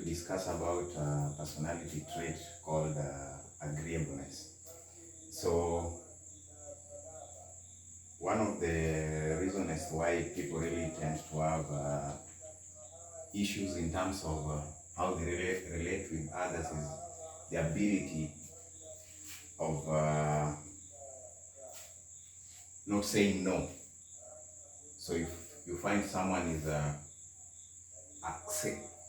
Discuss about personality trait called agreeableness. So one of the reasons why people really tend to have issues in terms of how they relate with others is the ability of not saying no. So if you find someone is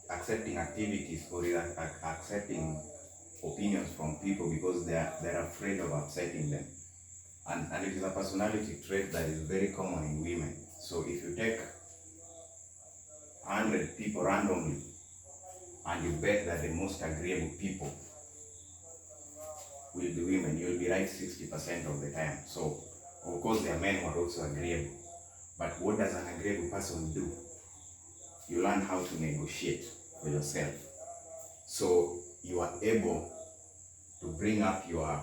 accepting activities or is accepting opinions from people because they're afraid of upsetting them. And it is a personality trait that is very common in women. So if you take 100 people randomly and you bet that the most agreeable people will be women, you'll be right 60% of the time. So of course there are men who are also agreeable. But what does an agreeable person do? You learn how to negotiate for yourself. So you are able to bring up your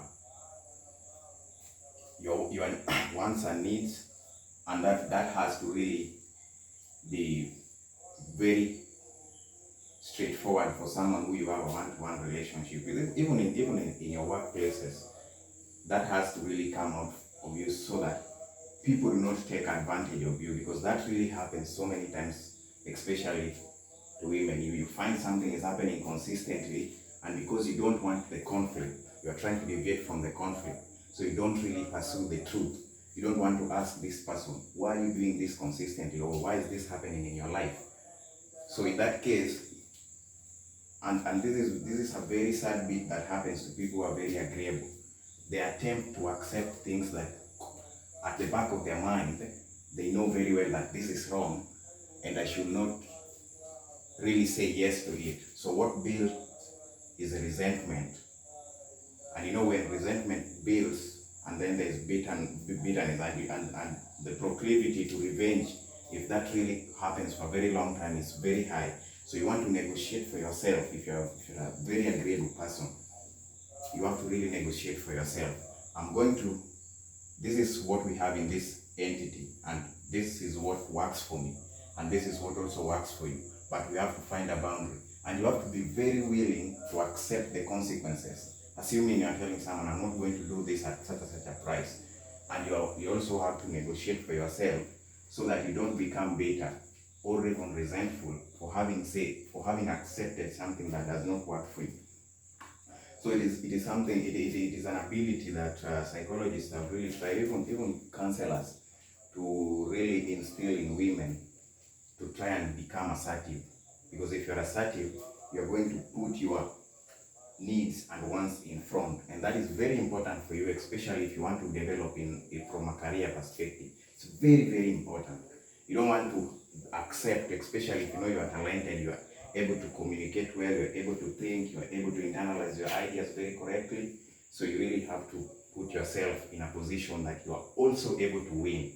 wants and needs, and that has to really be very straightforward for someone who you have a one-to-one relationship with. Even in your workplaces, that has to really come out of you so that people do not take advantage of you, because that really happens so many times, especially to women. You find something is happening consistently, and because you don't want the conflict, you are trying to deviate from the conflict, so you don't really pursue the truth. You don't want to ask this person, why are you doing this consistently, or why is this happening in your life? So in that case, and this is a very sad bit that happens to people who are very agreeable. They attempt to accept things that at the back of their mind, they know very well that this is wrong and I should not really say yes to it. So what builds is a resentment. And you know, when resentment builds and then there's bitterness and the proclivity to revenge, if that really happens for a very long time, is very high. So you want to negotiate for yourself. If you're a very agreeable person, you have to really negotiate for yourself. This is what we have in this entity, and this is what works for me, and this is what also works for you. But we have to find a boundary, and you have to be very willing to accept the consequences. Assuming you are telling someone, I'm not going to do this at such and such a price, and you also have to negotiate for yourself so that you don't become bitter or even resentful for having accepted something that does not work for you. So it is an ability that psychologists have really tried, even counselors, to really instill in women to try and become assertive. Because if you're assertive, you're going to put your needs and wants in front, and that is very important for you, especially if you want to develop from a career perspective. It's very, very important. You don't want to accept, especially if you know you are talented, you are able to communicate well, you're able to think, you're able to internalize your ideas very correctly. So you really have to put yourself in a position that you are also able to win.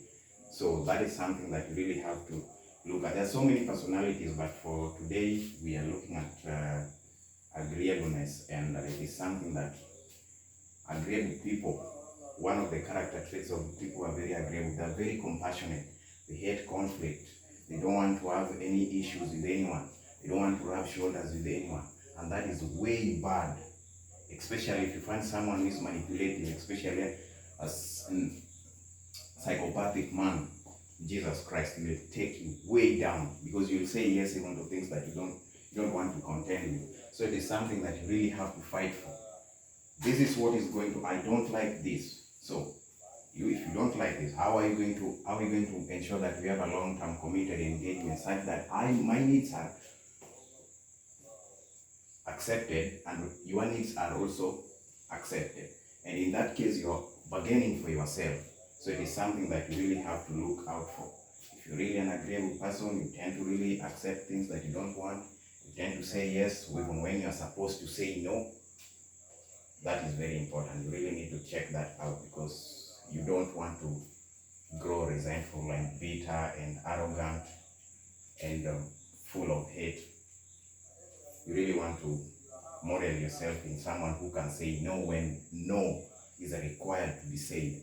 So that is something that you really have to look at. There are so many personalities, but for today we are looking at agreeableness, and it is something that agreeable people, one of the character traits of people who are very agreeable, they are very compassionate, they hate conflict, they don't want to have any issues with anyone, they don't want to rub shoulders with anyone, and that is way bad, especially if you find someone who is manipulative, especially a psychopathic man. Jesus Christ will take you way down, because you'll say yes even to things that you don't want to contend with. So it is something that you really have to fight for. This is what is going to, I don't like this. So if you don't like this, how are you going to ensure that we have a long-term committed engagement such that my needs are accepted and your needs are also accepted? And in that case, you're bargaining for yourself. So it is something that you really have to look out for. If you're really an agreeable person, you tend to really accept things that you don't want. You tend to say yes even when you're supposed to say no. That is very important. You really need to check that out, because you don't want to grow resentful and bitter and arrogant and full of hate. You really want to model yourself in someone who can say no when no is required to be said.